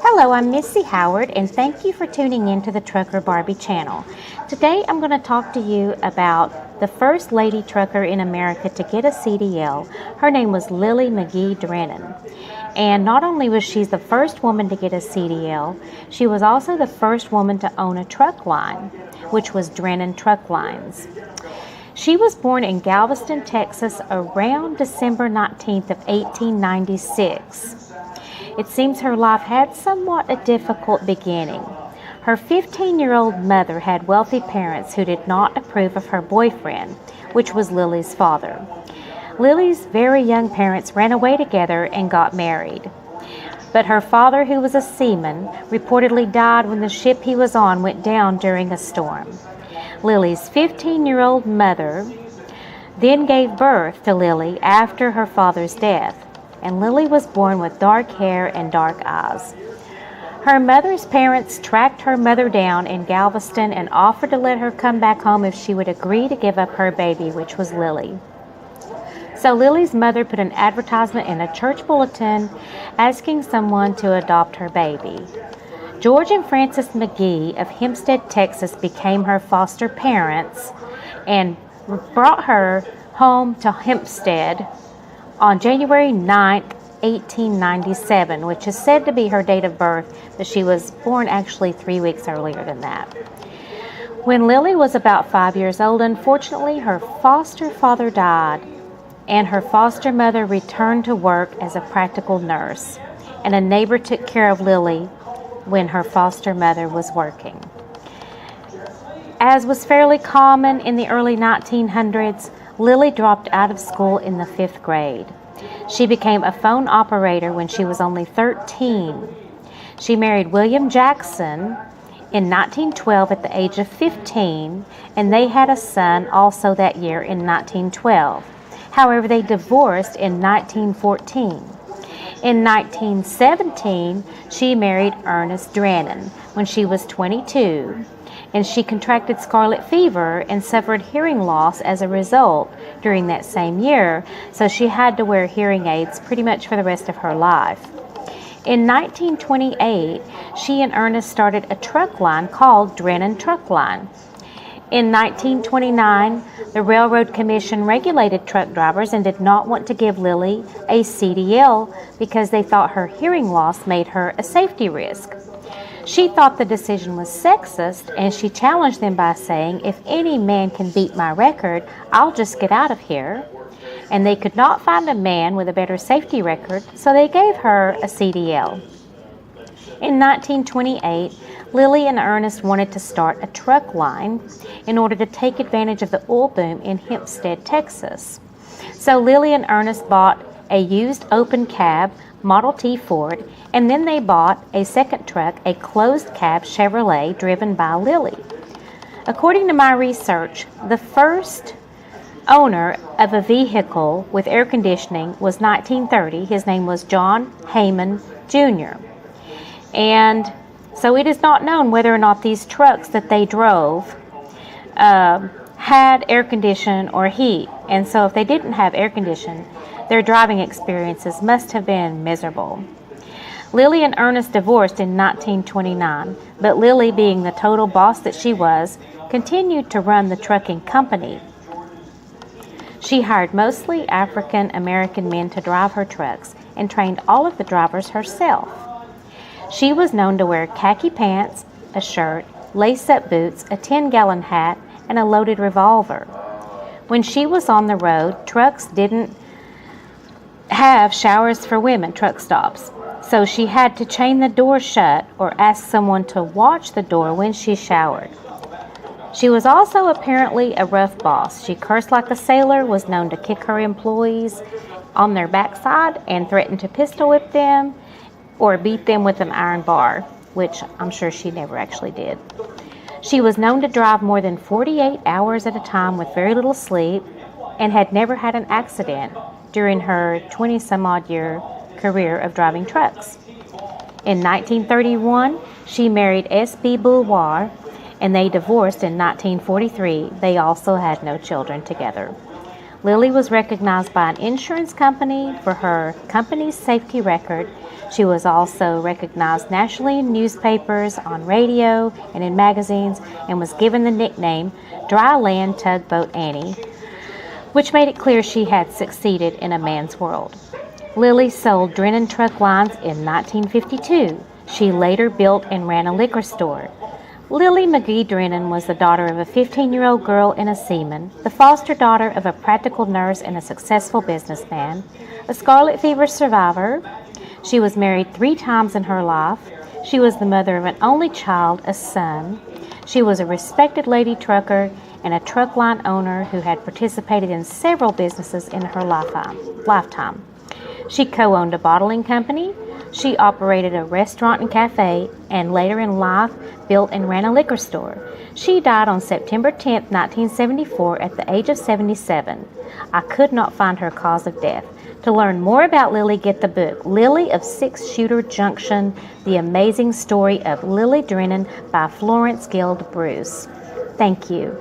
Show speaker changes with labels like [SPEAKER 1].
[SPEAKER 1] Hello, I'm Missy Howard, and thank you for tuning in to the Trucker Barbie channel. Today I'm going to talk to you about the first lady trucker in America to get a CDL. Her name was Lillie McGhee Drennan. And not only was she the first woman to get a CDL, she was also the first woman to own a truck line, which was Drennan Truck Lines. She was born in Galveston, Texas around December 19th of 1896. It seems her life had somewhat a difficult beginning. Her 15-year-old mother had wealthy parents who did not approve of her boyfriend, which was Lillie's father. Lillie's very young parents ran away together and got married. But her father, who was a seaman, reportedly died when the ship he was on went down during a storm. Lillie's 15-year-old mother then gave birth to Lillie after her father's death, and Lillie was born with dark hair and dark eyes. Her mother's parents tracked her mother down in Galveston and offered to let her come back home if she would agree to give up her baby, which was Lillie. So Lillie's mother put an advertisement in a church bulletin asking someone to adopt her baby. George and Frances McGhee of Hempstead, Texas became her foster parents and brought her home to Hempstead on January 9th, 1897, which is said to be her date of birth, but she was born actually 3 weeks earlier than that. When Lillie was about 5 years old, unfortunately, her foster father died, and her foster mother returned to work as a practical nurse, and a neighbor took care of Lillie when her foster mother was working. As was fairly common in the early 1900s, Lillie dropped out of school in the 5th grade. She became a phone operator when she was only 13. She married William Jackson in 1912 at the age of 15, and they had a son also that year in 1912. However, they divorced in 1914. In 1917, she married Ernest Drennan when she was 22. And she contracted scarlet fever and suffered hearing loss as a result during that same year, so she had to wear hearing aids pretty much for the rest of her life. In 1928, she and Ernest started a truck line called Drennan Truck Line. In 1929, the Railroad Commission regulated truck drivers and did not want to give Lillie a CDL because they thought her hearing loss made her a safety risk. She thought the decision was sexist, and she challenged them by saying, "If any man can beat my record, I'll just get out of here." And they could not find a man with a better safety record, so they gave her a CDL. In 1928, Lillie and Ernest wanted to start a truck line in order to take advantage of the oil boom in Hempstead, Texas. So Lillie and Ernest bought a used open cab Model T Ford, and then they bought a second truck, a closed cab Chevrolet driven by Lillie. According to my research, the first owner of a vehicle with air conditioning was 1930. His name was John Heyman Jr. And so it is not known whether or not these trucks that they drove had air conditioning or heat. And so if they didn't have air conditioning, their driving experiences must have been miserable. Lillie and Ernest divorced in 1929, but Lillie, being the total boss that she was, continued to run the trucking company. She hired mostly African American men to drive her trucks and trained all of the drivers herself. She was known to wear khaki pants, a shirt, lace-up boots, a 10-gallon hat, and a loaded revolver. When she was on the road, trucks didn't have showers for women, truck stops, so she had to chain the door shut or ask someone to watch the door when she showered. She was also apparently a rough boss. She cursed like a sailor, was known to kick her employees on their backside, and threatened to pistol whip them or beat them with an iron bar, which I'm sure she never actually did. She was known to drive more than 48 hours at a time with very little sleep, and had never had an accident during her 20-some-odd year career of driving trucks. In 1931, she married S.B. Bouloir, and they divorced in 1943. They also had no children together. Lillie was recognized by an insurance company for her company's safety record. She was also recognized nationally in newspapers, on radio, and in magazines, and was given the nickname Dryland Tugboat Annie, which made it clear she had succeeded in a man's world. Lillie sold Drennan truck lines in 1952. She later built and ran a liquor store. Lillie McGhee Drennan was the daughter of a 15-year-old girl and a seaman, the foster daughter of a practical nurse and a successful businessman, a scarlet fever survivor. She was married 3 times in her life. She was the mother of an only child, a son. She was a respected lady trucker and a truck line owner who had participated in several businesses in her lifetime. She co-owned a bottling company. She operated a restaurant and cafe, and later in life built and ran a liquor store. She died on September 10, 1974 at the age of 77. I could not find her cause of death. To learn more about Lillie, get the book, Lillie of Six Shooter Junction, The Amazing Story of Lillie Drennan by Florence Guild Bruce. Thank you.